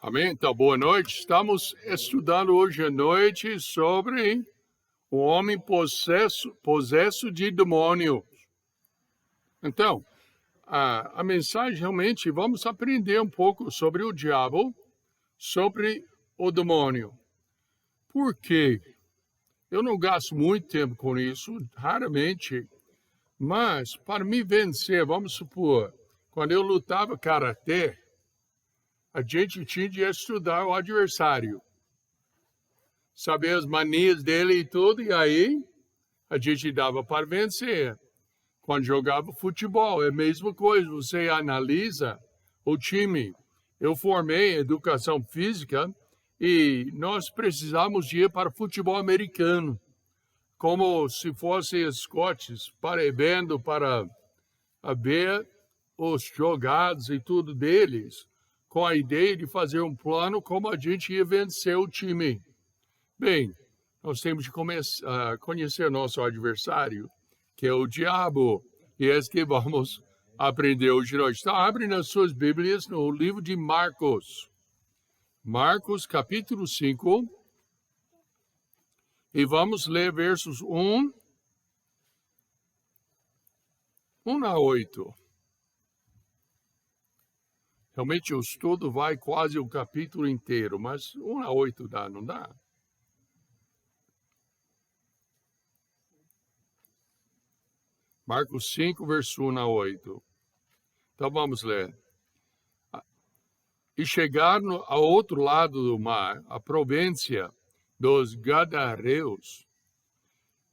Amém? Então, boa noite. Estamos estudando hoje à noite sobre o homem possesso de demônio. Então, a mensagem realmente, vamos aprender um pouco sobre o diabo, sobre o demônio. Por quê? Eu não gasto muito tempo com isso, raramente, mas para me vencer, vamos supor, quando eu lutava karatê, a gente tinha de estudar o adversário, saber as manias dele e tudo, e aí a gente dava para vencer. Quando jogava futebol, é a mesma coisa, você analisa o time. Eu formei educação física e nós precisamos de ir para futebol americano, como se fossem escotes, para ver os jogados e tudo deles, com a ideia de fazer um plano como a gente ia vencer o time. Bem, nós temos de conhecer nosso adversário, que é o diabo, e é esse que vamos aprender hoje. Então, abre nas suas Bíblias no livro de Marcos. Marcos, capítulo 5, e vamos ler versos 1 a 8. Realmente o estudo vai quase o capítulo inteiro, mas 1 a 8 dá, não dá? Marcos 5, verso 1 a 8. Então vamos ler. E chegaram ao outro lado do mar, a província dos Gadareus,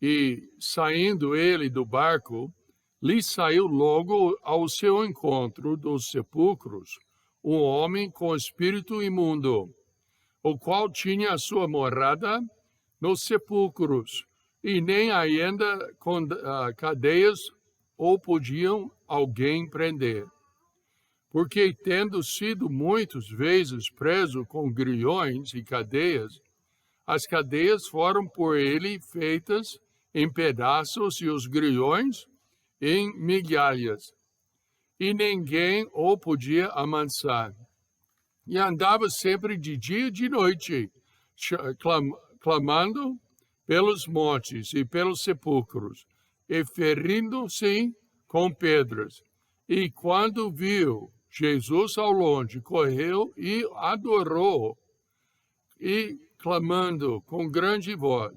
e saindo ele do barco, lhe saiu logo ao seu encontro dos sepulcros um homem com espírito imundo, o qual tinha a sua morada nos sepulcros, e nem ainda com cadeias ou podiam alguém prender. Porque, tendo sido muitas vezes preso com grilhões e cadeias, as cadeias foram por ele feitas em pedaços e os grilhões em migalhas, e ninguém o podia amansar. E andava sempre de dia e de noite, clamando pelos montes e pelos sepulcros, e ferindo-se com pedras. E quando viu Jesus ao longe, correu e adorou, e clamando com grande voz,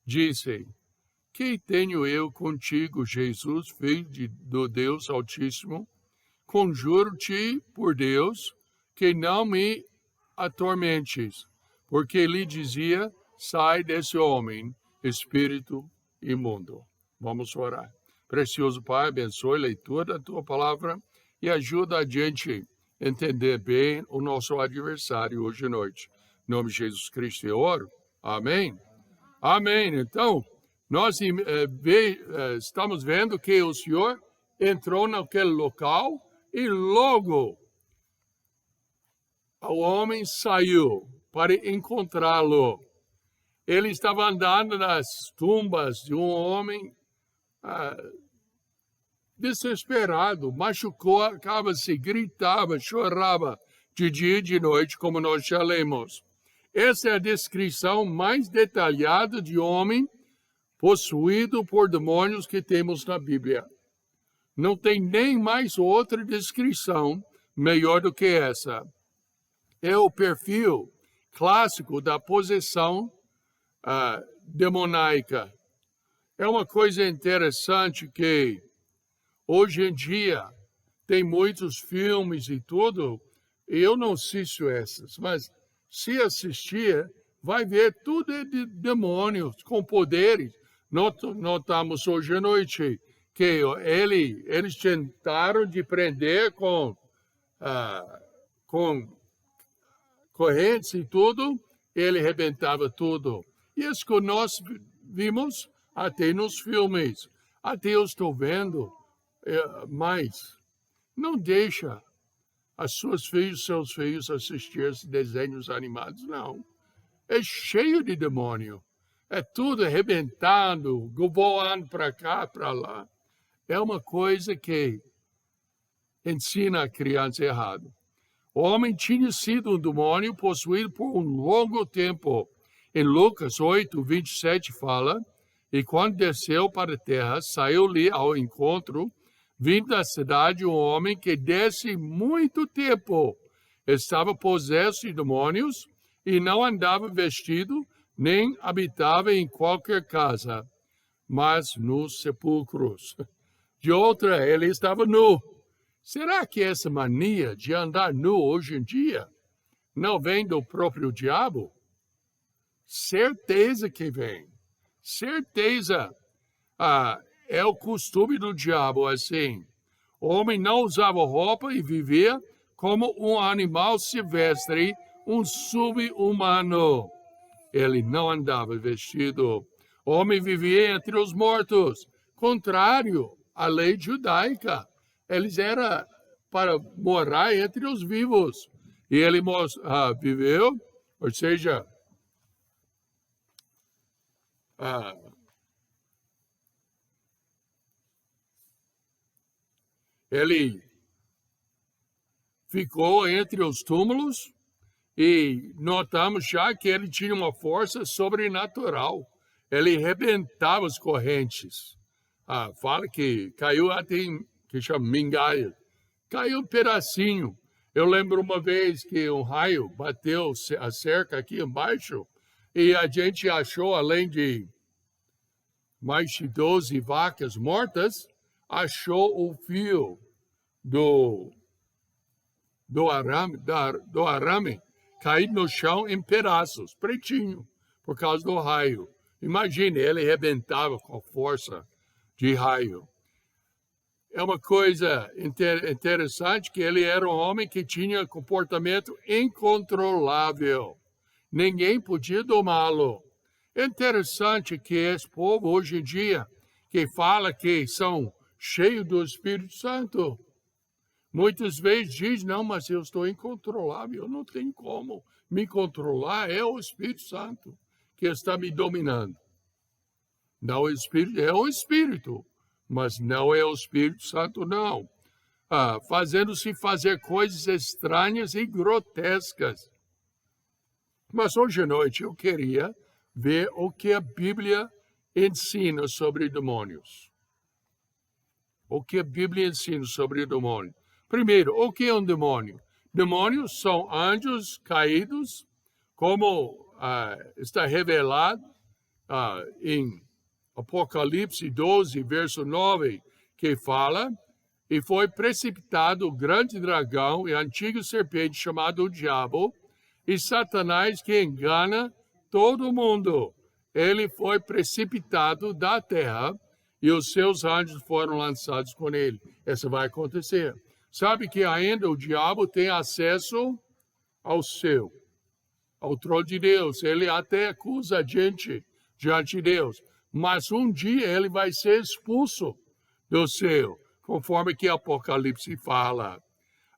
disse: Que tenho eu contigo, Jesus, filho do Deus Altíssimo? Conjuro-te por Deus que não me atormentes, porque lhe dizia: sai desse homem, espírito imundo. Vamos orar. Precioso Pai, abençoe a leitura da tua palavra e ajuda a gente a entender bem o nosso adversário hoje à noite. Em nome de Jesus Cristo eu oro. Amém? Amém. Então, nós estamos vendo que o Senhor entrou naquele local e logo o homem saiu para encontrá-lo. Ele estava andando nas tumbas de um homem desesperado, machucava-se, gritava, chorava de dia e de noite, como nós já lemos. Essa é a descrição mais detalhada de homem possuído por demônios que temos na Bíblia. Não tem nem mais outra descrição melhor do que essa. É o perfil clássico da possessão demoníaca. É uma coisa interessante que hoje em dia tem muitos filmes e tudo, e eu não assisto essas, mas se assistir, vai ver tudo é de demônios com poderes. Notamos hoje à noite que eles tentaram de prender com correntes e tudo, ele arrebentava tudo. Isso que nós vimos até nos filmes. Até eu estou vendo, mas não deixa seus filhos assistir esses desenhos animados, não. É cheio de demônio. É tudo arrebentando, voando para cá, para lá. É uma coisa que ensina a criança errado. O homem tinha sido um demônio possuído por um longo tempo. Em Lucas 8, 27 fala, e quando desceu para a terra, saiu-lhe ao encontro, vindo da cidade, um homem que desde muito tempo estava possesso de demônios e não andava vestido, nem habitava em qualquer casa, mas nos sepulcros. De outra, ele estava nu. Será que essa mania de andar nu hoje em dia não vem do próprio diabo? Certeza que vem. Certeza. É o costume do diabo assim. O homem não usava roupa e vivia como um animal silvestre, um sub-humano. Ele não andava vestido. O homem vivia entre os mortos, contrário à lei judaica. Eles eram para morar entre os vivos. E ele viveu, ou seja, ele ficou entre os túmulos e notamos já que ele tinha uma força sobrenatural. Ele rebentava as correntes. Fala que caiu até que chama mingaia. Caiu um pedacinho. Eu lembro uma vez que um raio bateu a cerca aqui embaixo e a gente achou, além de mais de 12 vacas mortas, achou o fio do arame caído no chão em pedaços, pretinho, por causa do raio. Imagine, ele arrebentava com força de raio. É uma coisa interessante que ele era um homem que tinha comportamento incontrolável. Ninguém podia domá-lo. É interessante que esse povo hoje em dia, que fala que são cheios do Espírito Santo, muitas vezes diz, não, mas eu estou incontrolável, eu não tenho como me controlar, é o Espírito Santo que está me dominando. Não é o Espírito, é o Espírito. Mas não é o Espírito Santo, não. Fazendo-se fazer coisas estranhas e grotescas. Mas hoje à noite eu queria ver o que a Bíblia ensina sobre demônios. O que a Bíblia ensina sobre demônios. Primeiro, o que é um demônio? Demônios são anjos caídos, como está revelado em Apocalipse 12, verso 9, que fala, e foi precipitado o grande dragão e a antiga serpente chamado o diabo e Satanás que engana todo mundo. Ele foi precipitado da terra e os seus anjos foram lançados com ele. Isso vai acontecer. Sabe que ainda o diabo tem acesso ao trono de Deus. Ele até acusa a gente diante de Deus. Mas um dia ele vai ser expulso do céu, conforme que Apocalipse fala.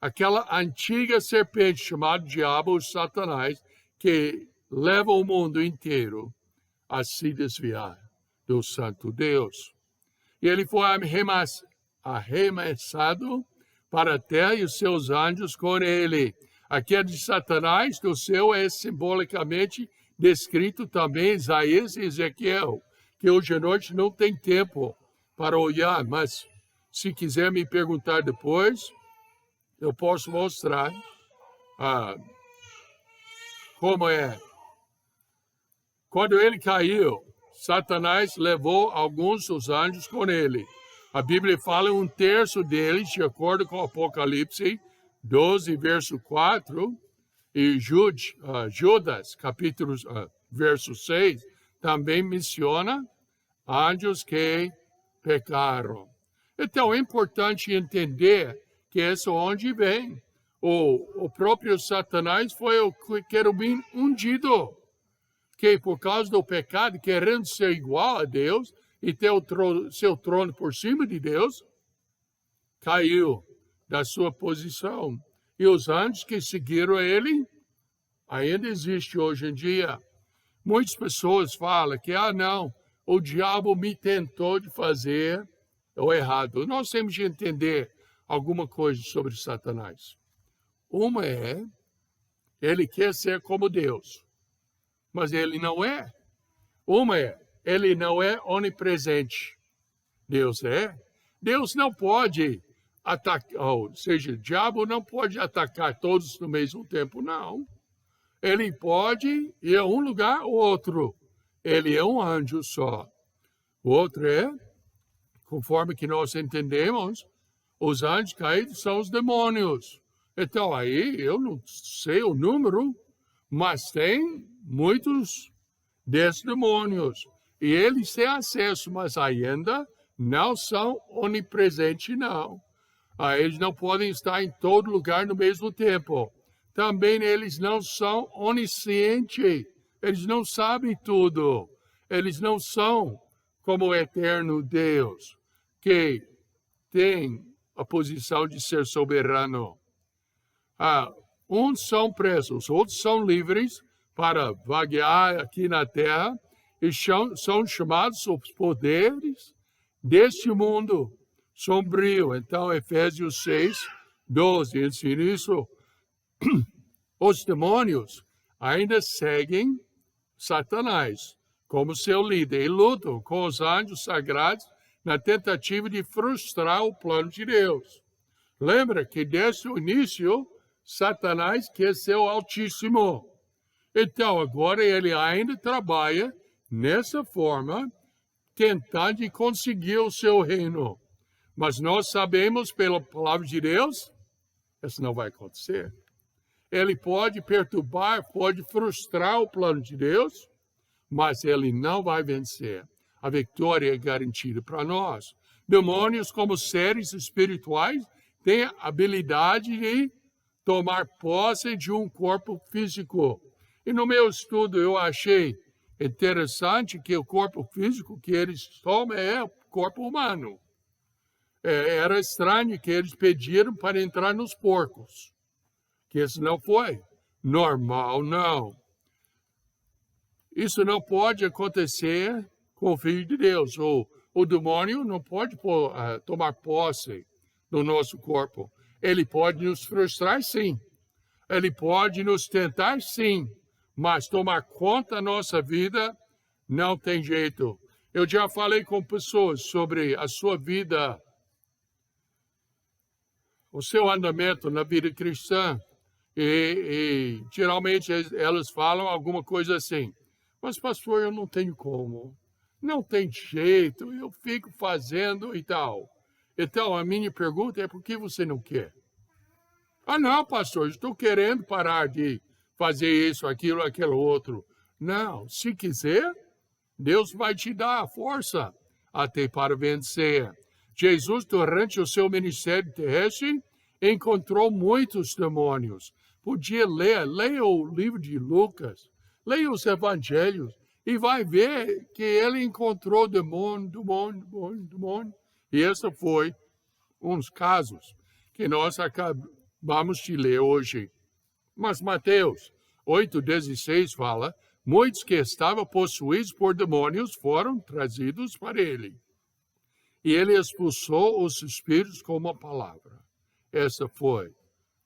Aquela antiga serpente chamada Diabo ou Satanás, que leva o mundo inteiro a se desviar do Santo Deus. E ele foi arremessado para a terra e os seus anjos com ele. A queda de Satanás do céu é simbolicamente descrito também em Isaías e Ezequiel, que hoje à noite não tem tempo para olhar, mas se quiser me perguntar depois, eu posso mostrar como é. Quando ele caiu, Satanás levou alguns dos anjos com ele. A Bíblia fala um terço deles, de acordo com Apocalipse 12, verso 4, e Judas, verso 6, também menciona anjos que pecaram. Então, é importante entender que isso é onde vem. O próprio Satanás foi o querubim ungido, que por causa do pecado, querendo ser igual a Deus e ter seu trono por cima de Deus, caiu da sua posição. E os anjos que seguiram ele ainda existem hoje em dia. Muitas pessoas falam que, não, o diabo me tentou de fazer o errado. Nós temos de entender alguma coisa sobre Satanás. Uma é, ele quer ser como Deus, mas ele não é. Uma é, ele não é onipresente. Deus é. Deus não pode atacar, ou seja, o diabo não pode atacar todos no mesmo tempo, não. Ele pode ir a um lugar ou outro. Ele é um anjo só. O outro é, conforme que nós entendemos, os anjos caídos são os demônios. Então, aí, eu não sei o número, mas tem muitos desses demônios. E eles têm acesso, mas ainda não são onipresentes, não. Eles não podem estar em todo lugar no mesmo tempo. Também eles não são oniscientes. Eles não sabem tudo. Eles não são como o eterno Deus, que tem a posição de ser soberano. Uns são presos, outros são livres para vaguear aqui na terra e são chamados os poderes deste mundo sombrio. Então, Efésios 6, 12 ensina isso. Os demônios ainda seguem Satanás como seu líder e lutam com os anjos sagrados na tentativa de frustrar o plano de Deus. Lembra que desde o início, Satanás quer ser o Altíssimo. Então, agora ele ainda trabalha nessa forma, tentando conseguir o seu reino. Mas nós sabemos pela palavra de Deus, isso não vai acontecer. Ele pode perturbar, pode frustrar o plano de Deus, mas ele não vai vencer. A vitória é garantida para nós. Demônios, como seres espirituais, têm a habilidade de tomar posse de um corpo físico. E no meu estudo eu achei interessante que o corpo físico que eles tomam é o corpo humano. Era estranho que eles pediram para entrar nos porcos. Que isso não foi normal, não. Isso não pode acontecer com o Filho de Deus. O demônio não pode tomar posse do nosso corpo. Ele pode nos frustrar, sim. Ele pode nos tentar, sim. Mas tomar conta da nossa vida não tem jeito. Eu já falei com pessoas sobre a sua vida, o seu andamento na vida cristã. E geralmente elas falam alguma coisa assim. Mas, pastor, eu não tenho como. Não tem jeito, eu fico fazendo e tal. Então, a minha pergunta é por que você não quer? Não, pastor, estou querendo parar de fazer isso, aquilo, aquele outro. Não, se quiser, Deus vai te dar a força até para vencer. Jesus, durante o seu ministério terrestre, encontrou muitos demônios. Podia leia o livro de Lucas, leia os evangelhos e vai ver que ele encontrou demônio. E esses foi uns casos que nós acabamos de ler hoje. Mas Mateus 8,16 fala, muitos que estavam possuídos por demônios foram trazidos para ele. E ele expulsou os espíritos com uma palavra. Essa foi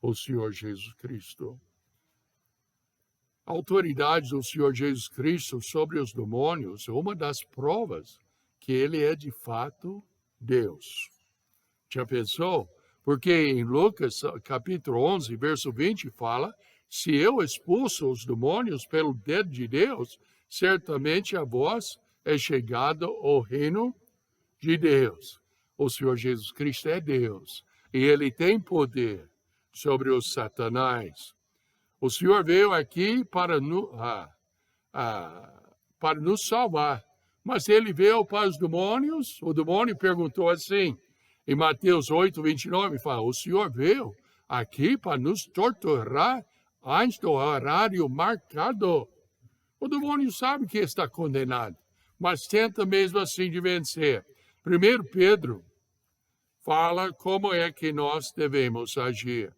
o Senhor Jesus Cristo. A autoridade do Senhor Jesus Cristo sobre os demônios é uma das provas que ele é de fato Deus. Já pensou? Porque em Lucas capítulo 11, verso 20 fala, se eu expulso os demônios pelo dedo de Deus, certamente a vós é chegado o reino de Deus. O Senhor Jesus Cristo é Deus e ele tem poder sobre os Satanás. O Senhor veio aqui para nos salvar, mas ele veio para os demônios. O demônio perguntou assim, em Mateus 8, 29, fala, o Senhor veio aqui para nos torturar antes do horário marcado. O demônio sabe que está condenado, mas tenta mesmo assim de vencer. 1 Pedro fala como é que nós devemos agir.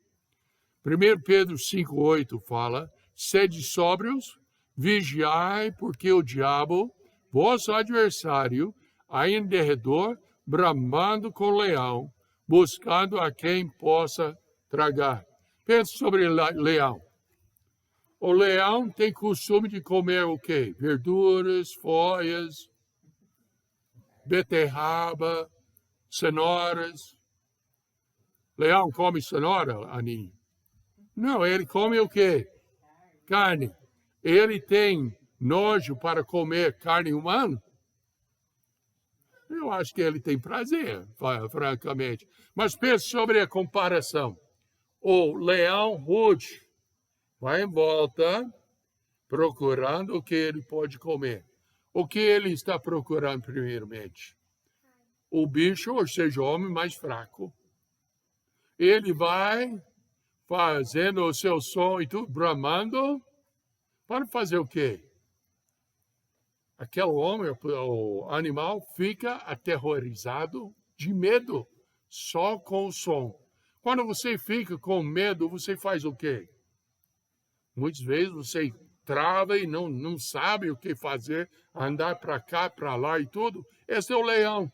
1 Pedro 5,8 fala, sede sóbrios, vigiai, porque o diabo, vosso adversário, aí em derredor, bramando com leão, buscando a quem possa tragar. Pensa sobre leão. O leão tem costume de comer o quê? Verduras, folhas, beterraba, cenouras. Leão come cenoura, Aninha? Não, ele come o quê? Carne. Ele tem nojo para comer carne humana? Eu acho que ele tem prazer, francamente. Mas pense sobre a comparação. O leão rude vai em volta procurando o que ele pode comer. O que ele está procurando primeiramente? O bicho, ou seja, o homem mais fraco. Ele vai fazendo o seu som e tudo, bramando, para fazer o quê? Aquele homem, o animal, fica aterrorizado de medo, só com o som. Quando você fica com medo, você faz o quê? Muitas vezes você trava e não sabe o que fazer, andar para cá, para lá e tudo. Esse é o leão.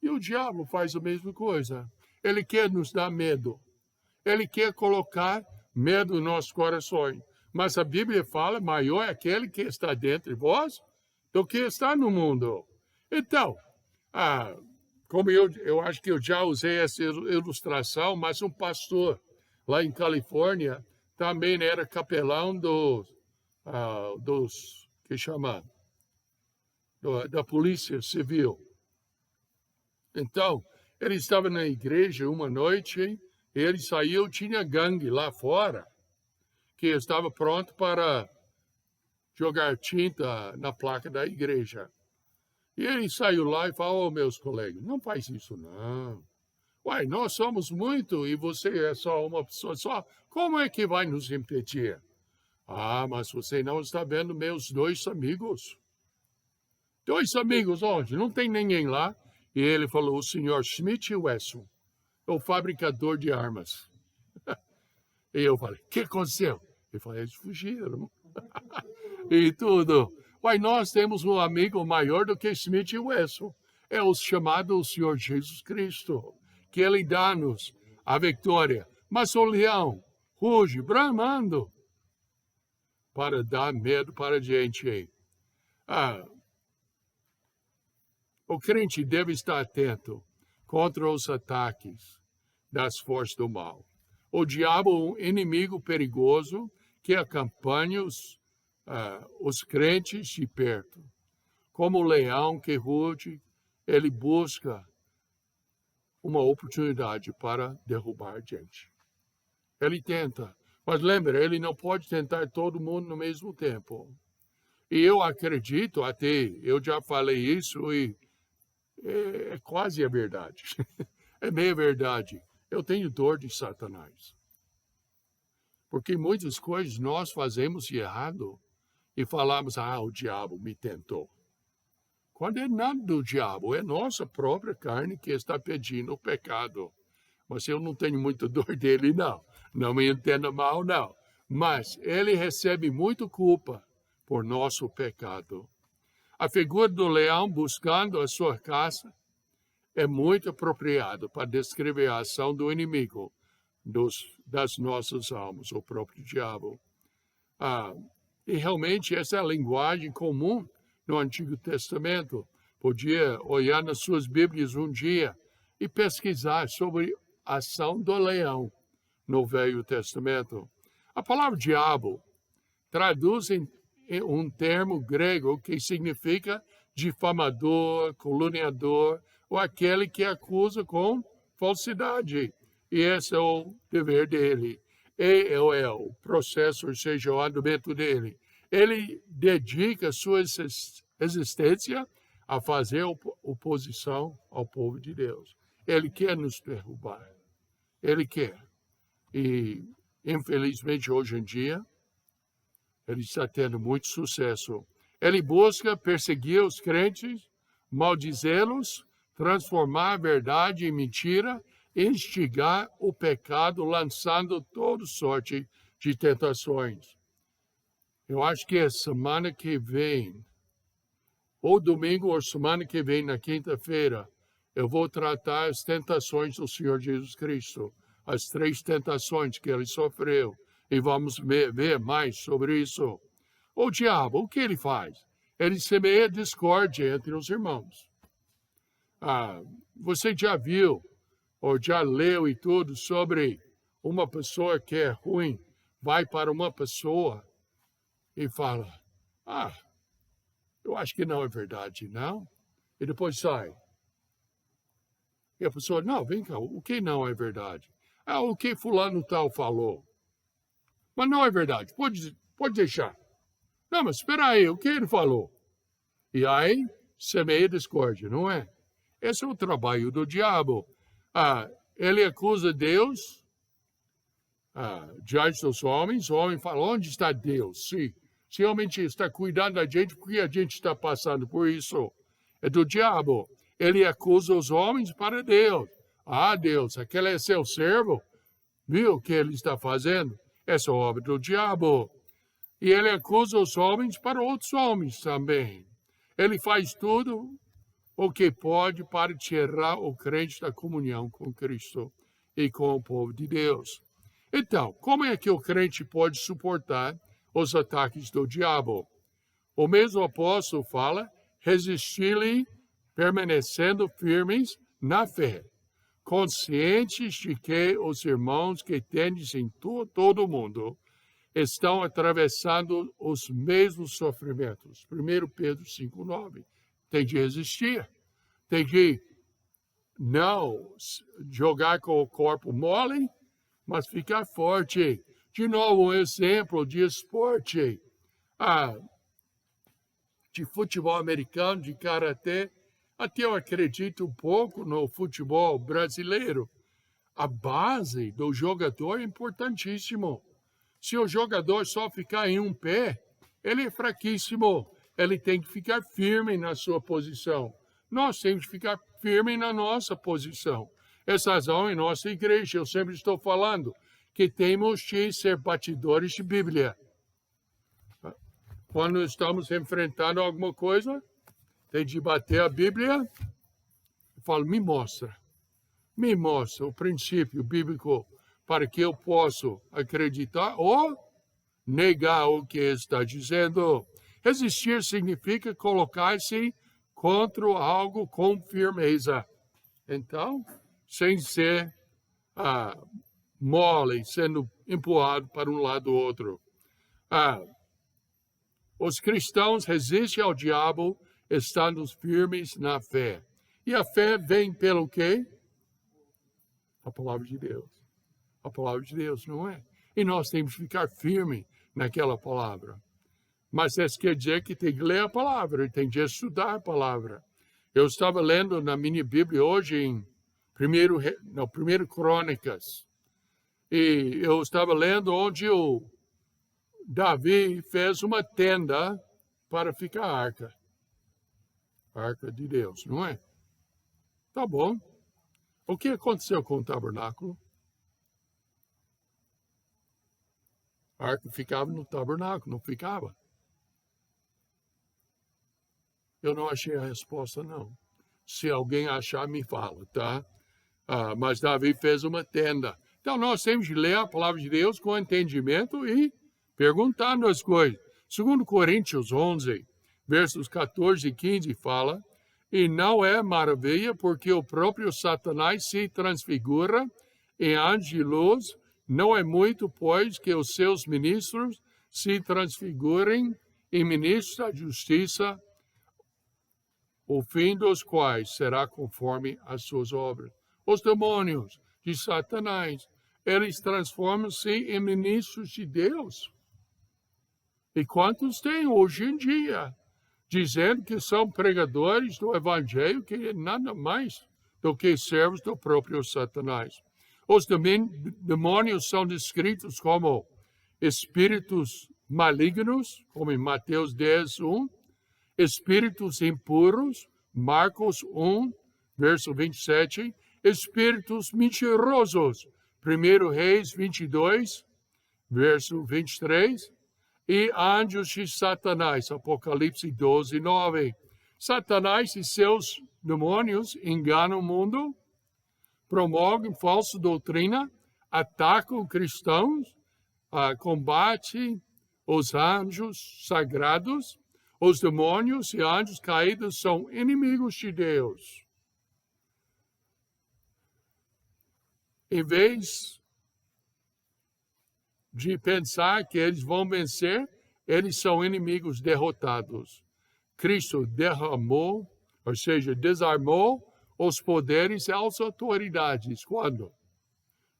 E o diabo faz a mesma coisa. Ele quer nos dar medo. Ele quer colocar medo nos nossos corações. Mas a Bíblia fala, maior é aquele que está dentro de vós do que está no mundo. Então, como eu acho que eu já usei essa ilustração, mas um pastor lá em Califórnia também era capelão que chama, da Polícia Civil. Então, ele estava na igreja uma noite, ele saiu, tinha gangue lá fora, que estava pronto para jogar tinta na placa da igreja. E ele saiu lá e falou, meus colegas, não faz isso não. Uai, nós somos muito e você é só uma pessoa só. Como é que vai nos impedir? Mas você não está vendo meus 2 amigos. 2 amigos onde? Não tem ninguém lá. E ele falou, o senhor Smith Wesson, o fabricador de armas. E eu falei, o que aconteceu? Ele falou, eles fugiram. E tudo. Uai, nós temos um amigo maior do que Smith Wesson. É o chamado Senhor Jesus Cristo, que ele dá-nos a vitória. Mas o leão ruge, bramando, para dar medo para a gente. O crente deve estar atento contra os ataques das forças do mal. O diabo é um inimigo perigoso que acompanha os crentes de perto. Como o leão que ruge, ele busca uma oportunidade para derrubar a gente. Ele tenta, mas lembra, ele não pode tentar todo mundo no mesmo tempo. E eu acredito, eu já falei isso e é quase a verdade. É meia verdade. Eu tenho dor de Satanás. Porque muitas coisas nós fazemos de errado e falamos, o diabo me tentou. Quando é nada do diabo, é nossa própria carne que está pedindo o pecado. Mas eu não tenho muita dor dele, não. Não me entenda mal, não. Mas ele recebe muita culpa por nosso pecado. A figura do leão buscando a sua caça é muito apropriada para descrever a ação do inimigo das nossas almas, o próprio diabo. E realmente essa é a linguagem comum no Antigo Testamento. Podia olhar nas suas Bíblias um dia e pesquisar sobre a ação do leão no Velho Testamento. A palavra diabo traduz em um termo grego que significa difamador, caluniador, ou aquele que acusa com falsidade. E esse é o dever dele. É o processo, ou seja, o andamento dele. Ele dedica sua existência a fazer oposição ao povo de Deus. Ele quer nos derrubar. Ele quer. E, infelizmente, hoje em dia, ele está tendo muito sucesso. Ele busca perseguir os crentes, maldizê-los, transformar a verdade em mentira, instigar o pecado, lançando toda sorte de tentações. Eu acho que a semana que vem, ou domingo ou semana que vem, na quinta-feira, eu vou tratar as tentações do Senhor Jesus Cristo. as 3 tentações que ele sofreu. E vamos ver mais sobre isso. O diabo, o que ele faz? Ele semeia discórdia entre os irmãos. Você já viu, ou já leu e tudo, sobre uma pessoa que é ruim, vai para uma pessoa e fala, eu acho que não é verdade, não? E depois sai. E a pessoa, não, vem cá, o que não é verdade? O que fulano tal falou. Mas não é verdade, pode deixar. Não, mas espera aí, o que ele falou? E aí, semeia discórdia, não é? Esse é o trabalho do diabo. Ele acusa Deus diante dos homens. O homem fala, onde está Deus? Se realmente está cuidando da gente, por que a gente está passando por isso? É do diabo. Ele acusa os homens para Deus. Deus, aquele é seu servo? Viu o que ele está fazendo? Essa é obra do diabo. E ele acusa os homens para outros homens também. Ele faz tudo o que pode para tirar o crente da comunhão com Cristo e com o povo de Deus. Então, como é que o crente pode suportar os ataques do diabo? O mesmo apóstolo fala, resistir-lhe permanecendo firmes na fé, conscientes de que os irmãos que tendes em todo o mundo estão atravessando os mesmos sofrimentos. 1 Pedro 5,9. Tem de resistir. Tem de não jogar com o corpo mole, mas ficar forte. De novo, um exemplo de esporte. De futebol americano, de karatê. Até eu acredito um pouco no futebol brasileiro. A base do jogador é importantíssimo. Se o jogador só ficar em um pé, ele é fraquíssimo. Ele tem que ficar firme na sua posição. Nós temos que ficar firme na nossa posição. Essa razão em nossa igreja, eu sempre estou falando que temos de ser batidores de Bíblia. Quando estamos enfrentando alguma coisa, tem de bater a Bíblia. Eu falo, me mostra o princípio bíblico para que eu possa acreditar ou negar o que está dizendo. Resistir significa colocar-se contra algo com firmeza. Então, sem ser mole, sendo empurrado para um lado ou outro. Os cristãos resistem ao diabo estando firmes na fé. E a fé vem pelo quê? A palavra de Deus. A palavra de Deus, não é? E nós temos que ficar firme naquela palavra. Mas isso quer dizer que tem que ler a palavra, tem que estudar a palavra. Eu estava lendo na minha Bíblia hoje em 1 Crônicas. E eu estava lendo onde o Davi fez uma tenda para ficar a arca. A arca de Deus, não é? Tá bom. O que aconteceu com o tabernáculo? A arca ficava no tabernáculo, não ficava? Eu não achei a resposta, não. Se alguém achar, me fala, tá? Mas Davi fez uma tenda. Então, nós temos de ler a palavra de Deus com entendimento e perguntando as coisas. 2 Coríntios 11, versos 14 e 15, fala, e não é maravilha, porque o próprio Satanás se transfigura em anjo de luz. Não é muito, pois, que os seus ministros se transfigurem em ministros da justiça, o fim dos quais será conforme as suas obras. Os demônios de Satanás, eles transformam-se em ministros de Deus. E quantos tem hoje em dia, dizendo que são pregadores do Evangelho, que é nada mais do que servos do próprio Satanás. Os demônios são descritos como espíritos malignos, como em Mateus 10, 1, espíritos impuros, Marcos 1, verso 27, espíritos mentirosos, 1 Reis 22, verso 23, e anjos de Satanás, Apocalipse 12, 9. Satanás e seus demônios enganam o mundo, promovem falsa doutrina, atacam cristãos, combate os anjos sagrados, os demônios e anjos caídos são inimigos de Deus. Em vez de pensar que eles vão vencer, eles são inimigos derrotados. Cristo derramou, ou seja, desarmou os poderes e as autoridades. Quando?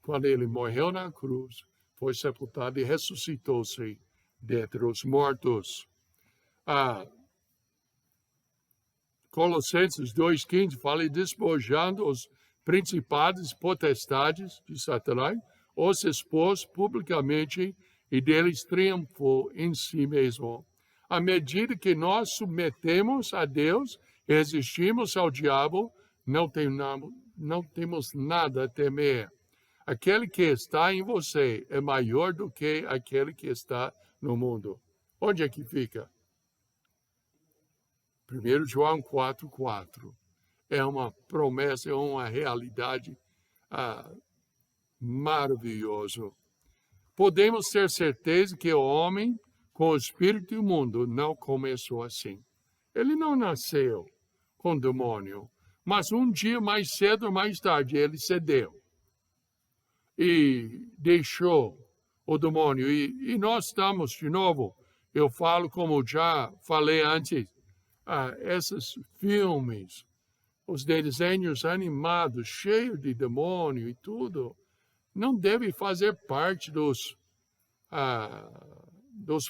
Quando ele morreu na cruz, foi sepultado e ressuscitou-se dentre os mortos. Colossenses 2,15 fala: despojando os principados e potestades de Satanás, os expôs publicamente e deles triunfou em si mesmo. À medida que nós submetemos a Deus e resistimos ao diabo, não temos nada a temer. Aquele que está em você é maior do que aquele que está no mundo. Onde é que fica? 1 João 4,4. É uma promessa, é uma realidade maravilhosa. Podemos ter certeza que o homem, com o espírito imundo, não começou assim. Ele não nasceu com demônio, mas um dia mais cedo ou mais tarde ele cedeu e deixou o demônio. E nós estamos, de novo, eu falo como já falei antes, esses filmes, os desenhos animados, cheios de demônio e tudo, não devem fazer parte dos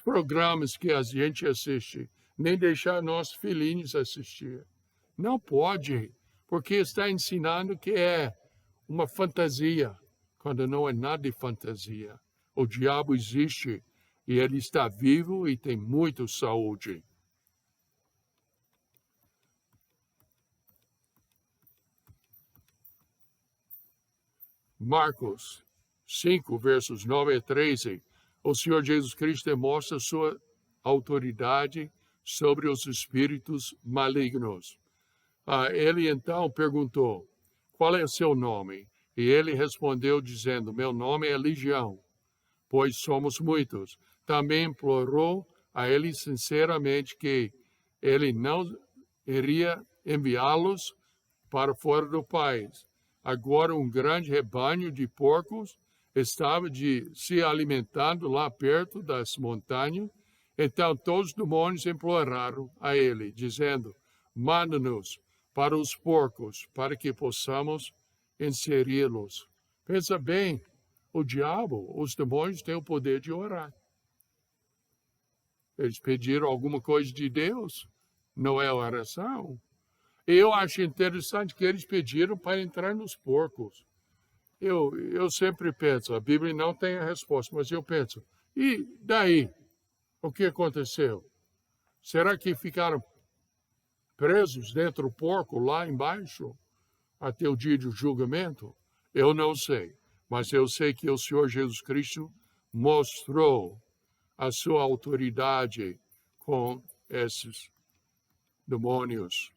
programas que a gente assiste, nem deixar nossos filhinhos assistir. Não pode, porque está ensinando que é uma fantasia, quando não é nada de fantasia. O diabo existe e ele está vivo e tem muita saúde. Marcos 5, versos 9 a 13, o Senhor Jesus Cristo demonstra sua autoridade sobre os espíritos malignos. Ele então perguntou: qual é o seu nome? E ele respondeu dizendo: meu nome é Legião, pois somos muitos. Também implorou a ele sinceramente que ele não iria enviá-los para fora do país. Agora um grande rebanho de porcos estava se alimentando lá perto das montanhas. Então todos os demônios imploraram a ele, dizendo: manda-nos para os porcos, para que possamos inseri-los. Pensa bem, o diabo, os demônios têm o poder de orar. Eles pediram alguma coisa de Deus, não é oração. Eu acho interessante que eles pediram para entrar nos porcos. Eu sempre penso, a Bíblia não tem a resposta, mas eu penso, e daí? O que aconteceu? Será que ficaram presos dentro do porco, lá embaixo, até o dia do julgamento? Eu não sei, mas eu sei que o Senhor Jesus Cristo mostrou a sua autoridade com esses demônios.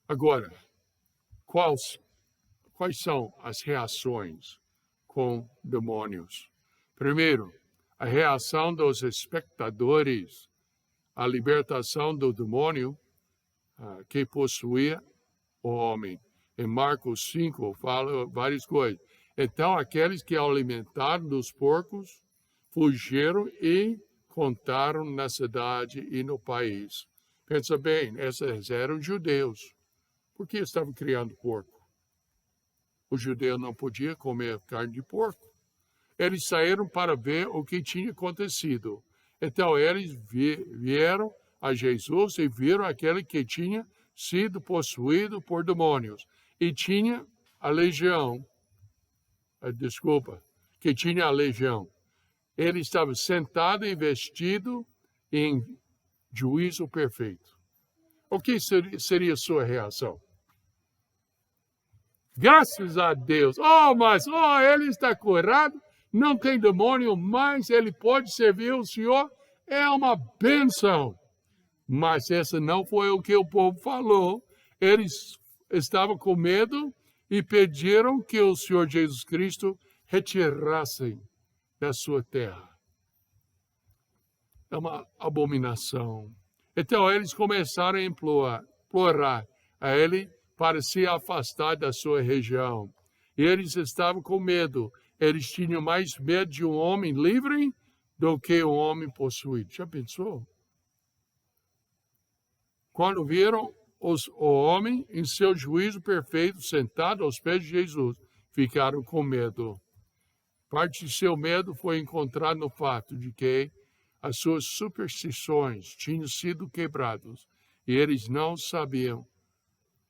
Agora, quais são as reações com demônios? Primeiro, a reação dos espectadores à libertação do demônio que possuía o homem. Em Marcos 5 fala várias coisas. Então, aqueles que alimentaram dos porcos fugiram e contaram na cidade e no país. Pensa bem, esses eram judeus. Por que estavam criando porco? O judeu não podia comer carne de porco. Eles saíram para ver o que tinha acontecido. Então, eles vieram a Jesus e viram aquele que tinha sido possuído por demônios. E tinha a legião. Que tinha a legião. Ele estava sentado e vestido em juízo perfeito. O que seria a sua reação? Graças a Deus. Ele está curado, não tem demônio mais, ele pode servir o Senhor. É uma bênção. Mas esse não foi o que o povo falou. Eles estavam com medo e pediram que o Senhor Jesus Cristo retirassem da sua terra. É uma abominação. Então eles começaram a implorar a ele para se afastar da sua região. E eles estavam com medo. Eles tinham mais medo de um homem livre do que um homem possuído. Já pensou? Quando viram o homem em seu juízo perfeito, sentado aos pés de Jesus, ficaram com medo. Parte de seu medo foi encontrado no fato de que as suas superstições tinham sido quebradas e eles não sabiam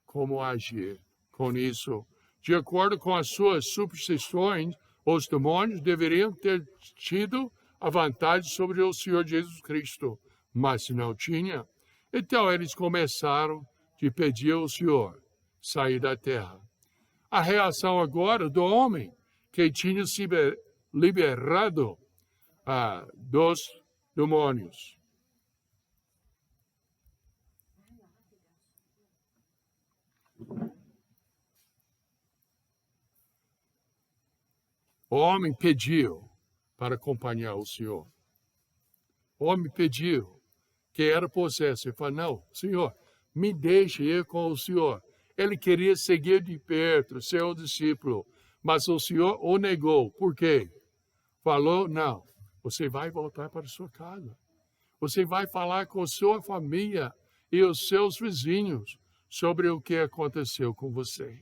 como agir com isso. De acordo com as suas superstições, os demônios deveriam ter tido a vantagem sobre o Senhor Jesus Cristo, mas não tinha. Então eles começaram a pedir ao Senhor sair da terra. A reação agora do homem que tinha se liberado dos demônios. O homem pediu para acompanhar o Senhor. O homem pediu que era possesso. Ele falou, não, Senhor, me deixe ir com o Senhor. Ele queria seguir de perto, ser o discípulo, mas o Senhor o negou. Por quê? Falou, não, você vai voltar para sua casa. Você vai falar com sua família e os seus vizinhos sobre o que aconteceu com você.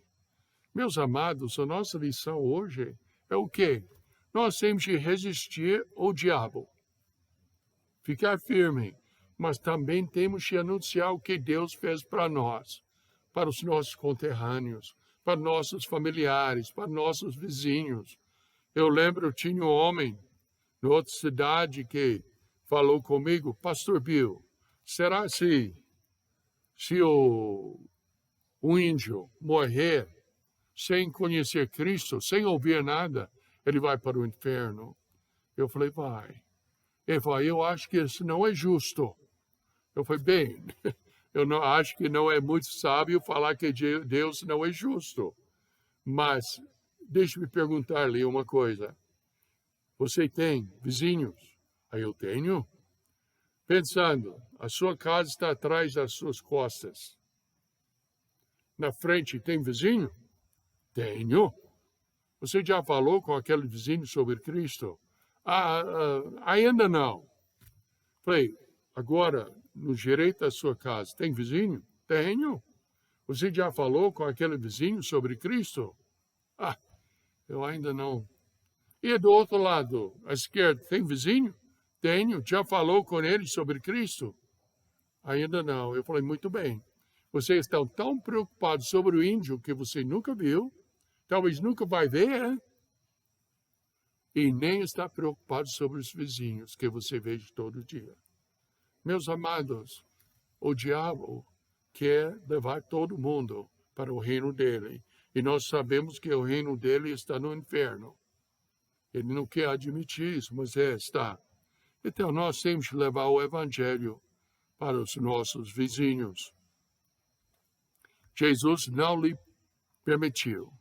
Meus amados, a nossa lição hoje é o quê? Nós temos de resistir ao diabo. Ficar firme, mas também temos de anunciar o que Deus fez para nós, para os nossos conterrâneos, para nossos familiares, para nossos vizinhos. Eu lembro, tinha um homem em outra cidade que falou comigo, Pastor Bill, será se o índio morrer sem conhecer Cristo, sem ouvir nada, ele vai para o inferno? Eu falei, vai. Ele falou, eu acho que isso não é justo. Eu falei, bem, eu não acho que não é muito sábio falar que Deus não é justo. Mas deixe-me perguntar-lhe uma coisa. Você tem vizinhos? Aí eu tenho. Pensando, a sua casa está atrás das suas costas. Na frente tem vizinho? Tenho. Você já falou com aquele vizinho sobre Cristo? Ainda não. Falei, agora, no direito da sua casa, tem vizinho? Tenho. Você já falou com aquele vizinho sobre Cristo? Eu ainda não. E do outro lado, à esquerda, tem vizinho? Tenho. Já falou com ele sobre Cristo? Ainda não. Eu falei, muito bem. Vocês estão tão preocupados sobre o índio que você nunca viu, talvez nunca vai ver, e nem está preocupado sobre os vizinhos que você vê todo dia. Meus amados, o diabo quer levar todo mundo para o reino dele. E nós sabemos que o reino dele está no inferno. Ele não quer admitir isso, mas está. Então nós temos que levar o evangelho para os nossos vizinhos. Jesus não lhe permitiu.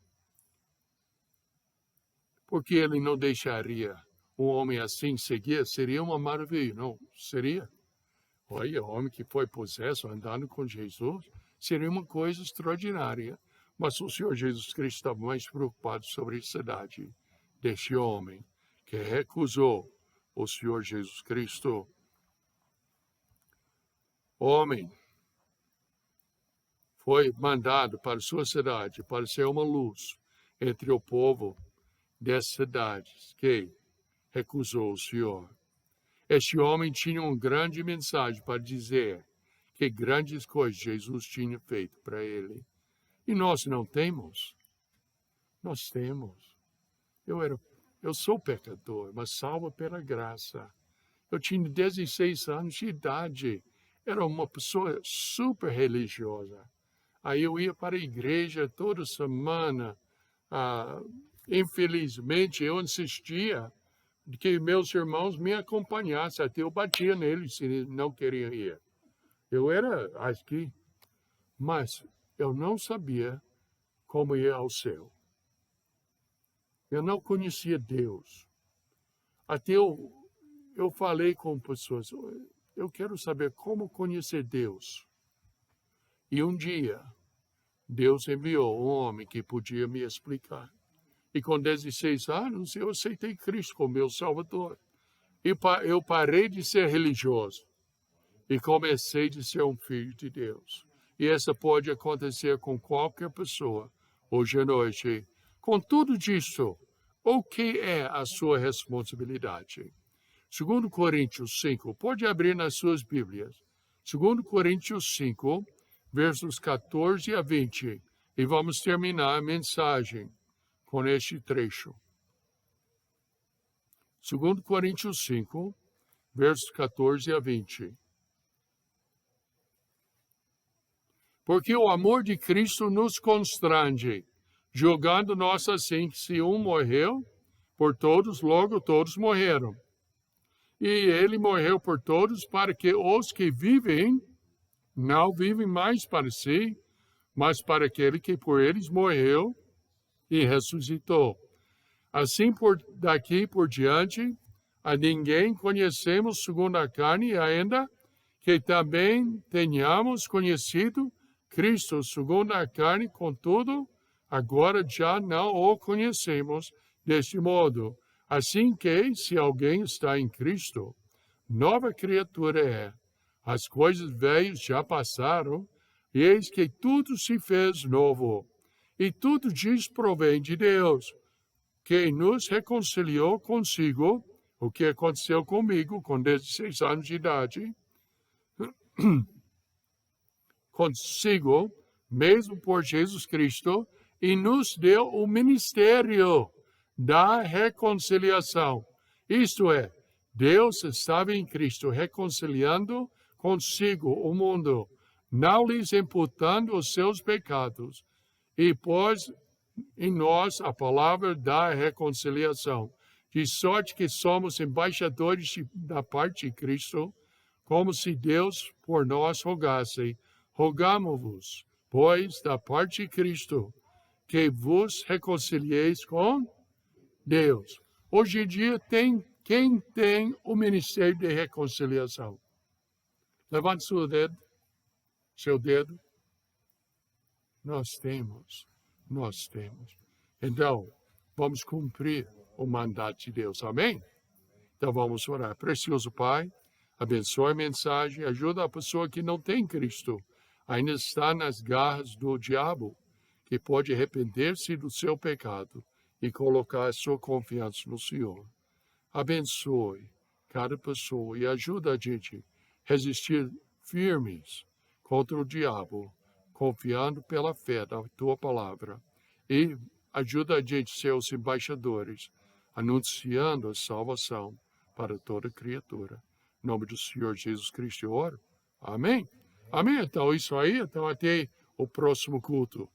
Porque ele não deixaria um homem assim seguir? Seria uma maravilha, não? Seria? Olha, o homem que foi possesso andando com Jesus, seria uma coisa extraordinária. Mas o Senhor Jesus Cristo estava mais preocupado sobre a cidade deste homem que recusou o Senhor Jesus Cristo. O homem foi mandado para sua cidade para ser uma luz entre o povo dessas cidades que recusou o Senhor. Este homem tinha uma grande mensagem para dizer que grandes coisas Jesus tinha feito para ele. E nós não temos. Nós temos. Eu sou pecador, mas salvo pela graça. Eu tinha 16 anos de idade. Era uma pessoa super religiosa. Aí eu ia para a igreja toda semana. Infelizmente, eu insistia que meus irmãos me acompanhassem. Até eu batia neles se eles não queriam ir. Eu era aqui, mas eu não sabia como ir ao céu. Eu não conhecia Deus. Até eu falei com pessoas, eu quero saber como conhecer Deus. E um dia, Deus enviou um homem que podia me explicar. E com 16 anos, eu aceitei Cristo como meu Salvador. E eu parei de ser religioso e comecei a ser um filho de Deus. E essa pode acontecer com qualquer pessoa hoje à noite. Com tudo disso, o que é a sua responsabilidade? 2 Coríntios 5, pode abrir nas suas Bíblias. 2 Coríntios 5, versos 14 a 20. E vamos terminar a mensagem com este trecho. 2 Coríntios 5, versos 14 a 20. Porque o amor de Cristo nos constrange, julgando nós assim que se um morreu por todos, logo todos morreram. E ele morreu por todos para que os que vivem não vivem mais para si, mas para aquele que por eles morreu e ressuscitou. Assim, daqui por diante, a ninguém conhecemos segundo a carne, ainda que também tenhamos conhecido Cristo segundo a carne, contudo, agora já não o conhecemos deste modo. Assim que, se alguém está em Cristo, nova criatura é. As coisas velhas já passaram, e eis que tudo se fez novo. E tudo diz provém de Deus, que nos reconciliou consigo, o que aconteceu comigo com 16 anos de idade, consigo, mesmo por Jesus Cristo, e nos deu o ministério da reconciliação. Isto é, Deus estava em Cristo reconciliando consigo o mundo, não lhes imputando os seus pecados, e pôs em nós a palavra da reconciliação, de sorte que somos embaixadores da parte de Cristo, como se Deus por nós rogasse. Rogamo-vos, pois, da parte de Cristo, que vos reconcilieis com Deus. Hoje em dia, quem tem o ministério de reconciliação? Levante seu dedo. Nós temos. Então, vamos cumprir o mandato de Deus. Amém? Então, vamos orar. Precioso Pai, abençoe a mensagem, ajuda a pessoa que não tem Cristo, ainda está nas garras do diabo, que pode arrepender-se do seu pecado e colocar a sua confiança no Senhor. Abençoe cada pessoa e ajuda a gente a resistir firmes contra o diabo, confiando pela fé da tua palavra. E ajuda a gente a ser os embaixadores, anunciando a salvação para toda criatura. Em nome do Senhor Jesus Cristo, eu oro. Amém? Amém? Então, isso aí. Então, até o próximo culto.